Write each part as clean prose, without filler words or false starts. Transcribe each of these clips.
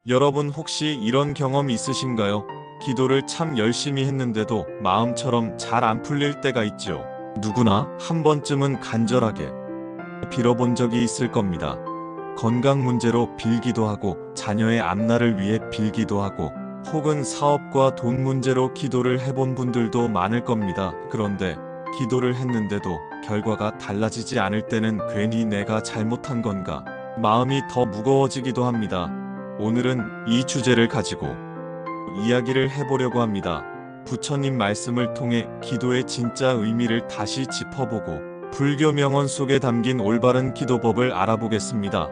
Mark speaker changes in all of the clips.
Speaker 1: 여러분 혹시 이런 경험 있으신가요? 기도를 참 열심히 했는데도 마음처럼 잘 안 풀릴 때가 있죠. 누구나 한 번쯤은 간절하게 빌어본 적이 있을 겁니다. 건강 문제로 빌기도 하고, 자녀의 앞날을 위해 빌기도 하고, 혹은 사업과 돈 문제로 기도를 해본 분들도 많을 겁니다. 그런데 기도를 했는데도 결과가 달라지지 않을 때는 괜히 내가 잘못한 건가? 마음이 더 무거워지기도 합니다. 오늘은 이 주제를 가지고 이야기를 해보려고 합니다. 부처님 말씀을 통해 기도의 진짜 의미를 다시 짚어보고 불교 명언 속에 담긴 올바른 기도법을 알아보겠습니다.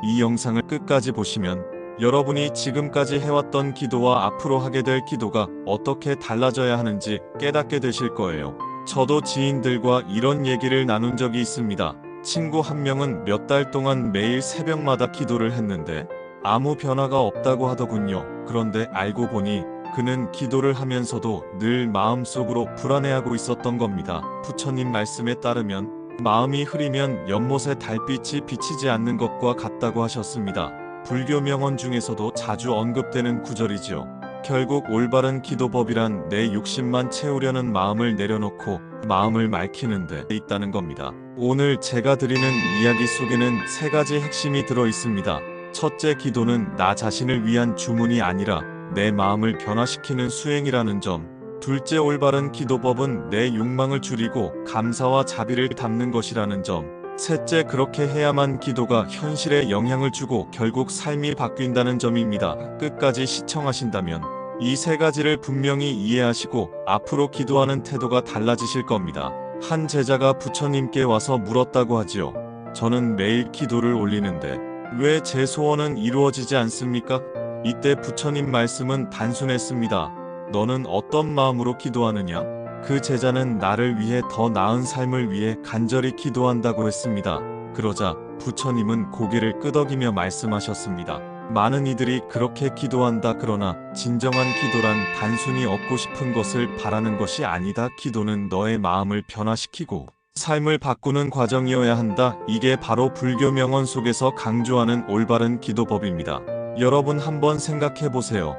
Speaker 1: 이 영상을 끝까지 보시면 여러분이 지금까지 해왔던 기도와 앞으로 하게 될 기도가 어떻게 달라져야 하는지 깨닫게 되실 거예요. 저도 지인들과 이런 얘기를 나눈 적이 있습니다. 친구 한 명은 몇 달 동안 매일 새벽마다 기도를 했는데 아무 변화가 없다고 하더군요. 그런데 알고 보니 그는 기도를 하면서도 늘 마음속으로 불안해하고 있었던 겁니다. 부처님 말씀에 따르면 마음이 흐리면 연못에 달빛이 비치지 않는 것과 같다고 하셨습니다. 불교 명언 중에서도 자주 언급되는 구절이죠. 결국 올바른 기도법이란 내 욕심만 채우려는 마음을 내려놓고 마음을 맑히는 데 있다는 겁니다. 오늘 제가 드리는 이야기 속에는 세 가지 핵심이 들어 있습니다. 첫째, 기도는 나 자신을 위한 주문이 아니라 내 마음을 변화시키는 수행이라는 점. 둘째, 올바른 기도법은 내 욕망을 줄이고 감사와 자비를 담는 것이라는 점. 셋째, 그렇게 해야만 기도가 현실에 영향을 주고 결국 삶이 바뀐다는 점입니다. 끝까지 시청하신다면 이 세 가지를 분명히 이해하시고 앞으로 기도하는 태도가 달라지실 겁니다. 한 제자가 부처님께 와서 물었다고 하지요. 저는 매일 기도를 올리는데 왜 제 소원은 이루어지지 않습니까? 이때 부처님 말씀은 단순했습니다. 너는 어떤 마음으로 기도하느냐? 그 제자는 나를 위해 더 나은 삶을 위해 간절히 기도한다고 했습니다. 그러자 부처님은 고개를 끄덕이며 말씀하셨습니다. 많은 이들이 그렇게 기도한다. 그러나 진정한 기도란 단순히 얻고 싶은 것을 바라는 것이 아니다. 기도는 너의 마음을 변화시키고 삶을 바꾸는 과정이어야 한다. 이게 바로 불교 명언 속에서 강조하는 올바른 기도법입니다. 여러분 한번 생각해 보세요.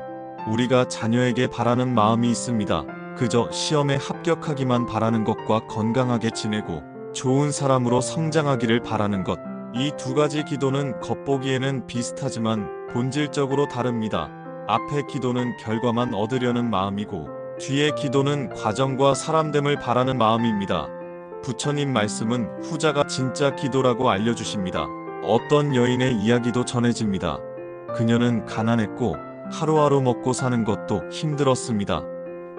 Speaker 1: 우리가 자녀에게 바라는 마음이 있습니다. 그저 시험에 합격하기만 바라는 것과 건강하게 지내고 좋은 사람으로 성장하기를 바라는 것. 이 두 가지 기도는 겉보기에는 비슷하지만 본질적으로 다릅니다. 앞의 기도는 결과만 얻으려는 마음이고 뒤의 기도는 과정과 사람됨을 바라는 마음입니다. 부처님 말씀은 후자가 진짜 기도라고 알려주십니다. 어떤 여인의 이야기도 전해집니다. 그녀는 가난했고 하루하루 먹고 사는 것도 힘들었습니다.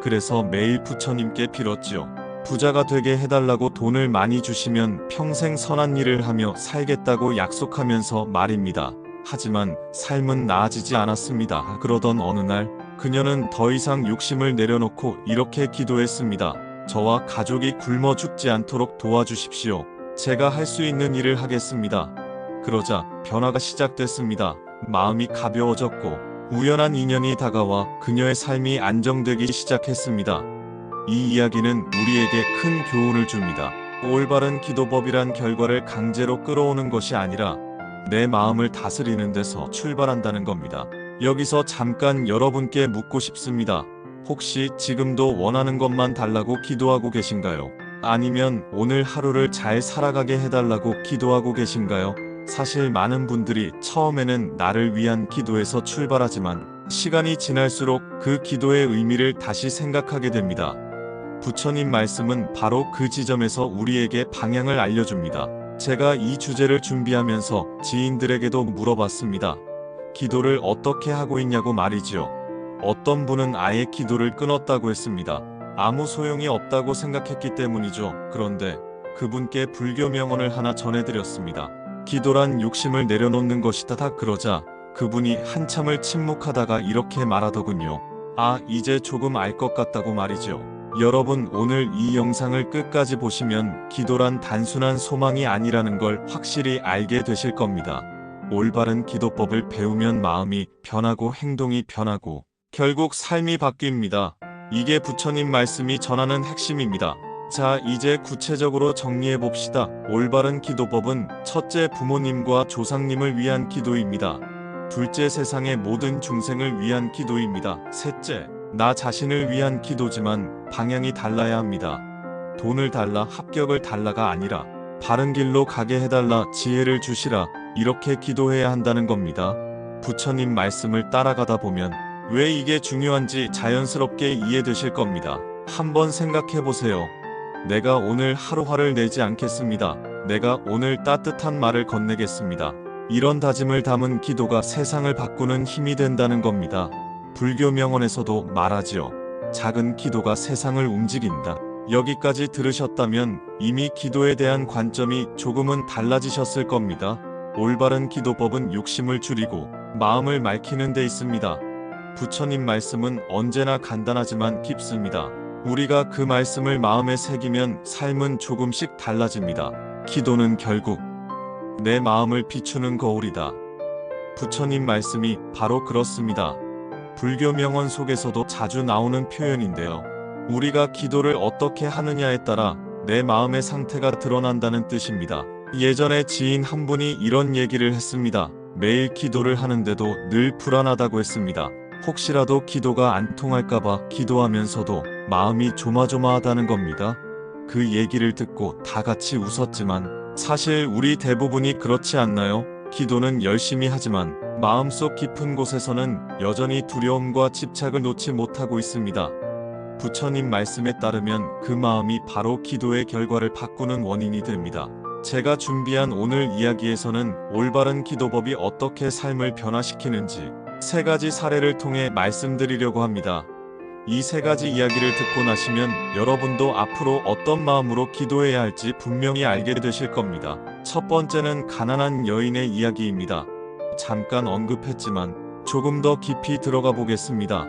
Speaker 1: 그래서 매일 부처님께 빌었지요. 부자가 되게 해달라고 돈을 많이 주시면 평생 선한 일을 하며 살겠다고 약속하면서 말입니다. 하지만 삶은 나아지지 않았습니다. 그러던 어느 날 그녀는 더 이상 욕심을 내려놓고 이렇게 기도했습니다. 저와 가족이 굶어 죽지 않도록 도와주십시오. 제가 할 수 있는 일을 하겠습니다. 그러자 변화가 시작됐습니다. 마음이 가벼워졌고 우연한 인연이 다가와 그녀의 삶이 안정되기 시작했습니다. 이 이야기는 우리에게 큰 교훈을 줍니다. 올바른 기도법이란 결과를 강제로 끌어오는 것이 아니라 내 마음을 다스리는 데서 출발한다는 겁니다. 여기서 잠깐 여러분께 묻고 싶습니다. 혹시 지금도 원하는 것만 달라고 기도하고 계신가요? 아니면 오늘 하루를 잘 살아가게 해달라고 기도하고 계신가요? 사실 많은 분들이 처음에는 나를 위한 기도에서 출발하지만 시간이 지날수록 그 기도의 의미를 다시 생각하게 됩니다. 부처님 말씀은 바로 그 지점에서 우리에게 방향을 알려줍니다. 제가 이 주제를 준비하면서 지인들에게도 물어봤습니다. 기도를 어떻게 하고 있냐고 말이죠. 어떤 분은 아예 기도를 끊었다고 했습니다. 아무 소용이 없다고 생각했기 때문이죠. 그런데 그분께 불교 명언을 하나 전해드렸습니다. 기도란 욕심을 내려놓는 것이다. 그러자 그분이 한참을 침묵하다가 이렇게 말하더군요. 아, 이제 조금 알 것 같다고 말이죠. 여러분, 오늘 이 영상을 끝까지 보시면 기도란 단순한 소망이 아니라는 걸 확실히 알게 되실 겁니다. 올바른 기도법을 배우면 마음이 변하고 행동이 변하고 결국 삶이 바뀝니다. 이게 부처님 말씀이 전하는 핵심입니다. 자, 이제 구체적으로 정리해 봅시다. 올바른 기도법은 첫째, 부모님과 조상님을 위한 기도입니다. 둘째, 세상의 모든 중생을 위한 기도입니다. 셋째, 나 자신을 위한 기도지만 방향이 달라야 합니다. 돈을 달라, 합격을 달라가 아니라 바른 길로 가게 해달라, 지혜를 주시라, 이렇게 기도해야 한다는 겁니다. 부처님 말씀을 따라가다 보면 왜 이게 중요한지 자연스럽게 이해되실 겁니다. 한번 생각해 보세요. 내가 오늘 하루 화를 내지 않겠습니다. 내가 오늘 따뜻한 말을 건네겠습니다. 이런 다짐을 담은 기도가 세상을 바꾸는 힘이 된다는 겁니다. 불교 명언에서도 말하지요. 작은 기도가 세상을 움직인다. 여기까지 들으셨다면 이미 기도에 대한 관점이 조금은 달라지셨을 겁니다. 올바른 기도법은 욕심을 줄이고 마음을 맑히는 데 있습니다. 부처님 말씀은 언제나 간단하지만 깊습니다. 우리가 그 말씀을 마음에 새기면 삶은 조금씩 달라집니다. 기도는 결국 내 마음을 비추는 거울이다. 부처님 말씀이 바로 그렇습니다. 불교 명언 속에서도 자주 나오는 표현인데요. 우리가 기도를 어떻게 하느냐에 따라 내 마음의 상태가 드러난다는 뜻입니다. 예전에 지인 한 분이 이런 얘기를 했습니다. 매일 기도를 하는데도 늘 불안하다고 했습니다. 혹시라도 기도가 안 통할까봐 기도하면서도 마음이 조마조마하다는 겁니다. 그 얘기를 듣고 다 같이 웃었지만 사실 우리 대부분이 그렇지 않나요? 기도는 열심히 하지만 마음속 깊은 곳에서는 여전히 두려움과 집착을 놓지 못하고 있습니다. 부처님 말씀에 따르면 그 마음이 바로 기도의 결과를 바꾸는 원인이 됩니다. 제가 준비한 오늘 이야기에서는 올바른 기도법이 어떻게 삶을 변화시키는지 3가지 사례를 통해 말씀드리려고 합니다. 이 3가지 이야기를 듣고 나시면 여러분도 앞으로 어떤 마음으로 기도해야 할지 분명히 알게 되실 겁니다. 첫 번째는 가난한 여인의 이야기입니다. 잠깐 언급했지만 조금 더 깊이 들어가 보겠습니다.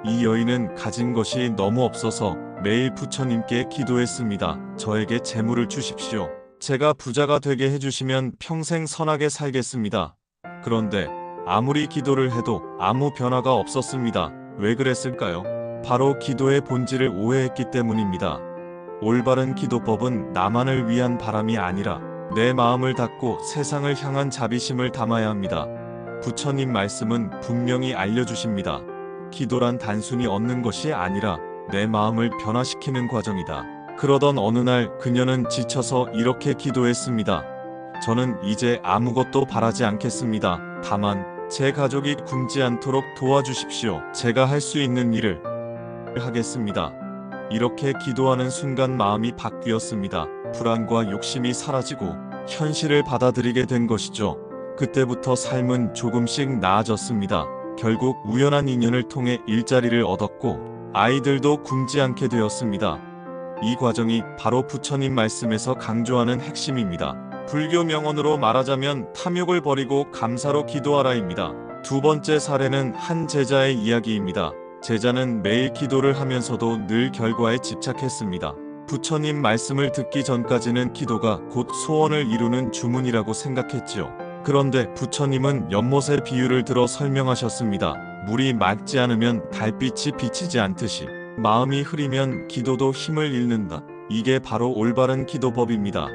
Speaker 1: 이 여인은 가진 것이 너무 없어서 매일 부처님께 기도했습니다. 저에게 재물을 주십시오. 제가 부자가 되게 해주시면 평생 선하게 살겠습니다. 그런데 아무리 기도를 해도 아무 변화가 없었습니다. 왜 그랬을까요? 바로 기도의 본질을 오해했기 때문입니다. 올바른 기도법은 나만을 위한 바람이 아니라 내 마음을 닫고 세상을 향한 자비심을 담아야 합니다. 부처님 말씀은 분명히 알려주십니다. 기도란 단순히 얻는 것이 아니라 내 마음을 변화시키는 과정이다. 그러던 어느 날 그녀는 지쳐서 이렇게 기도했습니다. 저는 이제 아무것도 바라지 않겠습니다. 다만 제 가족이 굶지 않도록 도와주십시오. 제가 할 수 있는 일을 하겠습니다. 이렇게 기도하는 순간 마음이 바뀌었습니다. 불안과 욕심이 사라지고 현실을 받아들이게 된 것이죠. 그때부터 삶은 조금씩 나아졌습니다. 결국 우연한 인연을 통해 일자리를 얻었고 아이들도 굶지 않게 되었습니다. 이 과정이 바로 부처님 말씀에서 강조하는 핵심입니다. 불교 명언으로 말하자면 탐욕을 버리고 감사로 기도하라입니다. 두 번째 사례는 한 제자의 이야기입니다. 제자는 매일 기도를 하면서도 늘 결과에 집착했습니다. 부처님 말씀을 듣기 전까지는 기도가 곧 소원을 이루는 주문이라고 생각했지요. 그런데 부처님은 연못의 비유를 들어 설명하셨습니다. 물이 맑지 않으면 달빛이 비치지 않듯이 마음이 흐리면 기도도 힘을 잃는다. 이게 바로 올바른 기도법입니다.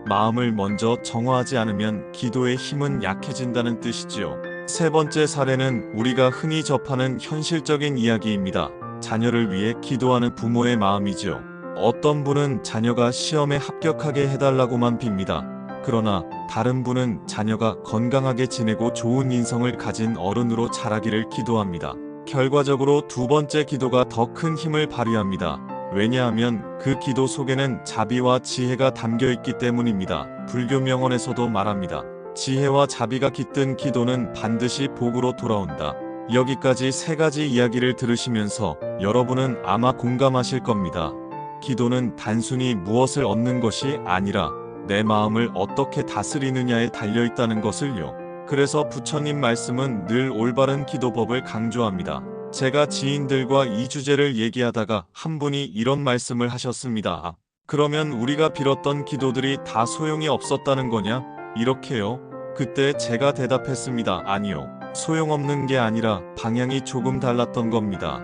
Speaker 1: 마음을 먼저 정화하지 않으면 기도의 힘은 약해진다는 뜻이지요. 세 번째 사례는 우리가 흔히 접하는 현실적인 이야기입니다. 자녀를 위해 기도하는 부모의 마음이지요. 어떤 분은 자녀가 시험에 합격하게 해달라고만 빕니다. 그러나 다른 분은 자녀가 건강하게 지내고 좋은 인성을 가진 어른으로 자라기를 기도합니다. 결과적으로 두 번째 기도가 더 큰 힘을 발휘합니다. 왜냐하면 그 기도 속에는 자비와 지혜가 담겨있기 때문입니다. 불교 명언에서도 말합니다. 지혜와 자비가 깃든 기도는 반드시 복으로 돌아온다. 여기까지 3가지 이야기를 들으시면서 여러분은 아마 공감하실 겁니다. 기도는 단순히 무엇을 얻는 것이 아니라 내 마음을 어떻게 다스리느냐에 달려있다는 것을요. 그래서 부처님 말씀은 늘 올바른 기도법을 강조합니다. 제가 지인들과 이 주제를 얘기하다가 한 분이 이런 말씀을 하셨습니다. 그러면 우리가 빌었던 기도들이 다 소용이 없었다는 거냐? 이렇게요. 그때 제가 대답했습니다. 아니요. 소용없는 게 아니라 방향이 조금 달랐던 겁니다.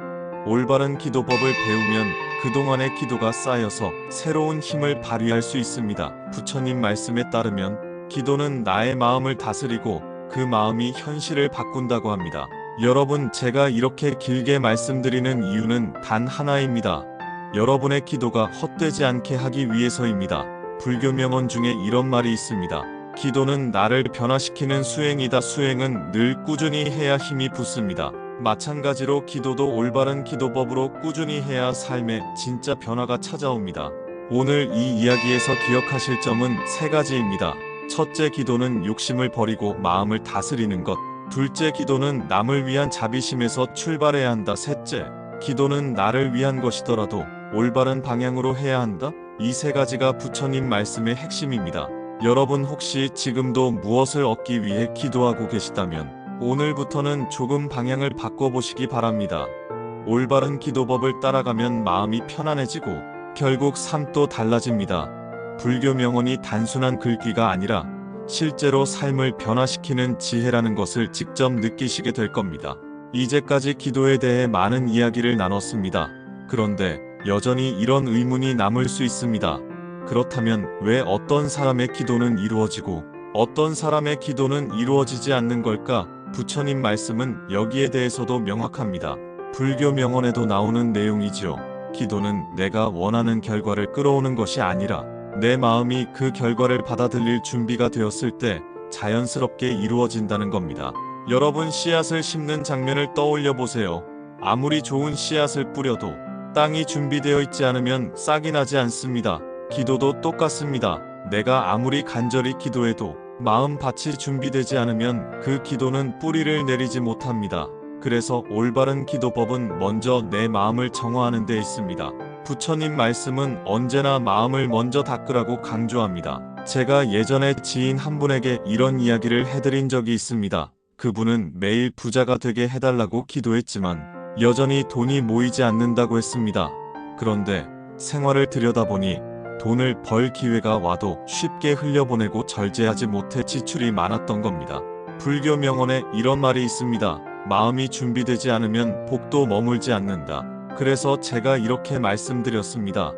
Speaker 1: 올바른 기도법을 배우면 그동안의 기도가 쌓여서 새로운 힘을 발휘할 수 있습니다. 부처님 말씀에 따르면 기도는 나의 마음을 다스리고 그 마음이 현실을 바꾼다고 합니다. 여러분, 제가 이렇게 길게 말씀드리는 이유는 단 하나입니다. 여러분의 기도가 헛되지 않게 하기 위해서입니다. 불교 명언 중에 이런 말이 있습니다. 기도는 나를 변화시키는 수행이다. 수행은 늘 꾸준히 해야 힘이 붙습니다. 마찬가지로 기도도 올바른 기도법으로 꾸준히 해야 삶에 진짜 변화가 찾아옵니다. 오늘 이 이야기에서 기억하실 점은 세 가지입니다. 첫째, 기도는 욕심을 버리고 마음을 다스리는 것. 둘째, 기도는 남을 위한 자비심에서 출발해야 한다. 셋째, 기도는 나를 위한 것이더라도 올바른 방향으로 해야 한다. 이 세 가지가 부처님 말씀의 핵심입니다. 여러분, 혹시 지금도 무엇을 얻기 위해 기도하고 계시다면 오늘부터는 조금 방향을 바꿔보시기 바랍니다. 올바른 기도법을 따라가면 마음이 편안해지고 결국 삶도 달라집니다. 불교 명언이 단순한 글귀가 아니라 실제로 삶을 변화시키는 지혜라는 것을 직접 느끼시게 될 겁니다. 이제까지 기도에 대해 많은 이야기를 나눴습니다. 그런데 여전히 이런 의문이 남을 수 있습니다. 그렇다면 왜 어떤 사람의 기도는 이루어지고 어떤 사람의 기도는 이루어지지 않는 걸까? 부처님 말씀은 여기에 대해서도 명확합니다. 불교 명언에도 나오는 내용이지요. 기도는 내가 원하는 결과를 끌어오는 것이 아니라 내 마음이 그 결과를 받아들일 준비가 되었을 때 자연스럽게 이루어진다는 겁니다. 여러분, 씨앗을 심는 장면을 떠올려 보세요. 아무리 좋은 씨앗을 뿌려도 땅이 준비되어 있지 않으면 싹이 나지 않습니다. 기도도 똑같습니다. 내가 아무리 간절히 기도해도 마음밭이 준비되지 않으면 그 기도는 뿌리를 내리지 못합니다. 그래서 올바른 기도법은 먼저 내 마음을 정화하는 데 있습니다. 부처님 말씀은 언제나 마음을 먼저 닦으라고 강조합니다. 제가 예전에 지인 한 분에게 이런 이야기를 해드린 적이 있습니다. 그분은 매일 부자가 되게 해달라고 기도했지만 여전히 돈이 모이지 않는다고 했습니다. 그런데 생활을 들여다보니 돈을 벌 기회가 와도 쉽게 흘려보내고 절제하지 못해 지출이 많았던 겁니다. 불교 명언에 이런 말이 있습니다. 마음이 준비되지 않으면 복도 머물지 않는다. 그래서 제가 이렇게 말씀드렸습니다.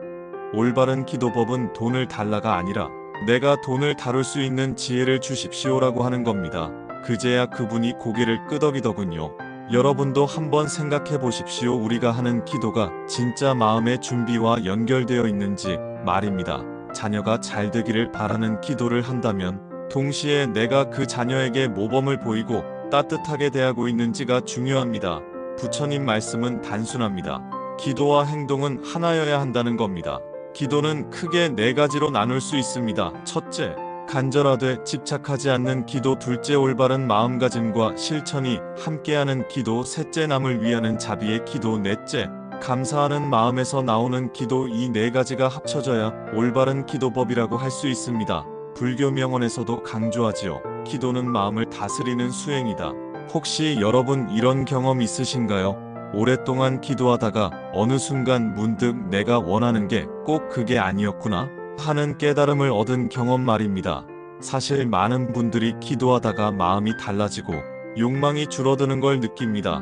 Speaker 1: 올바른 기도법은 돈을 달라가 아니라 내가 돈을 다룰 수 있는 지혜를 주십시오라고 하는 겁니다. 그제야 그분이 고개를 끄덕이더군요. 여러분도 한번 생각해 보십시오. 우리가 하는 기도가 진짜 마음의 준비와 연결되어 있는지 말입니다. 자녀가 잘 되기를 바라는 기도를 한다면 동시에 내가 그 자녀에게 모범을 보이고 따뜻하게 대하고 있는지가 중요합니다. 부처님 말씀은 단순합니다. 기도와 행동은 하나여야 한다는 겁니다. 기도는 크게 네 가지로 나눌 수 있습니다. 첫째, 간절하되 집착하지 않는 기도. 둘째, 올바른 마음가짐과 실천이 함께하는 기도. 셋째, 남을 위하는 자비의 기도. 넷째, 감사하는 마음에서 나오는 기도. 이 네 가지가 합쳐져야 올바른 기도법이라고 할 수 있습니다. 불교 명언에서도 강조하지요. 기도는 마음을 다스리는 수행이다. 혹시 여러분 이런 경험 있으신가요? 오랫동안 기도하다가 어느 순간 문득 내가 원하는 게 꼭 그게 아니었구나 하는 깨달음을 얻은 경험 말입니다. 사실 많은 분들이 기도하다가 마음이 달라지고 욕망이 줄어드는 걸 느낍니다.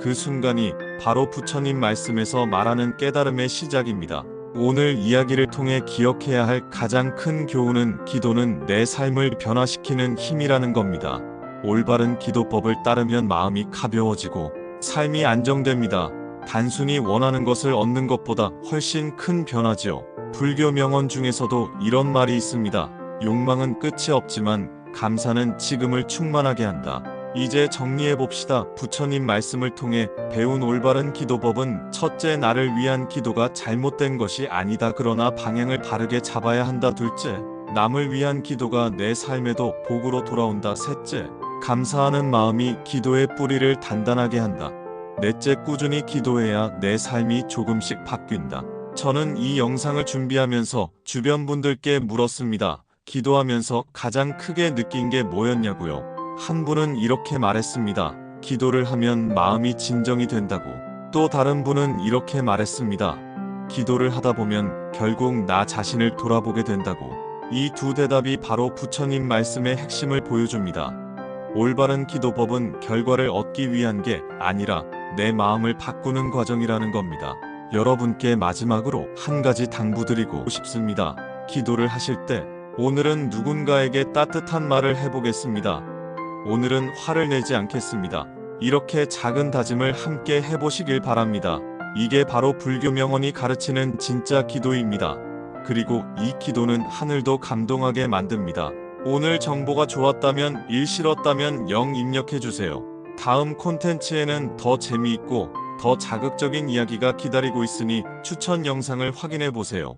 Speaker 1: 그 순간이 바로 부처님 말씀에서 말하는 깨달음의 시작입니다. 오늘 이야기를 통해 기억해야 할 가장 큰 교훈은 기도는 내 삶을 변화시키는 힘이라는 겁니다. 올바른 기도법을 따르면 마음이 가벼워지고 삶이 안정됩니다. 단순히 원하는 것을 얻는 것보다 훨씬 큰 변화지요. 불교 명언 중에서도 이런 말이 있습니다. 욕망은 끝이 없지만 감사는 지금을 충만하게 한다. 이제 정리해봅시다. 부처님 말씀을 통해 배운 올바른 기도법은 첫째, 나를 위한 기도가 잘못된 것이 아니다. 그러나 방향을 바르게 잡아야 한다. 둘째, 남을 위한 기도가 내 삶에도 복으로 돌아온다. 셋째, 감사하는 마음이 기도의 뿌리를 단단하게 한다. 넷째, 꾸준히 기도해야 내 삶이 조금씩 바뀐다. 저는 이 영상을 준비하면서 주변 분들께 물었습니다. 기도하면서 가장 크게 느낀 게 뭐였냐고요? 한 분은 이렇게 말했습니다. 기도를 하면 마음이 진정이 된다고. 또 다른 분은 이렇게 말했습니다. 기도를 하다 보면 결국 나 자신을 돌아보게 된다고. 이 두 대답이 바로 부처님 말씀의 핵심을 보여줍니다. 올바른 기도법은 결과를 얻기 위한 게 아니라 내 마음을 바꾸는 과정이라는 겁니다. 여러분께 마지막으로 한 가지 당부드리고 싶습니다. 기도를 하실 때 오늘은 누군가에게 따뜻한 말을 해보겠습니다. 오늘은 화를 내지 않겠습니다. 이렇게 작은 다짐을 함께 해보시길 바랍니다. 이게 바로 불교 명언이 가르치는 진짜 기도입니다. 그리고 이 기도는 하늘도 감동하게 만듭니다. 오늘 정보가 좋았다면 1, 싫었다면 0 입력해주세요. 다음 콘텐츠에는 더 재미있고 더 자극적인 이야기가 기다리고 있으니 추천 영상을 확인해보세요.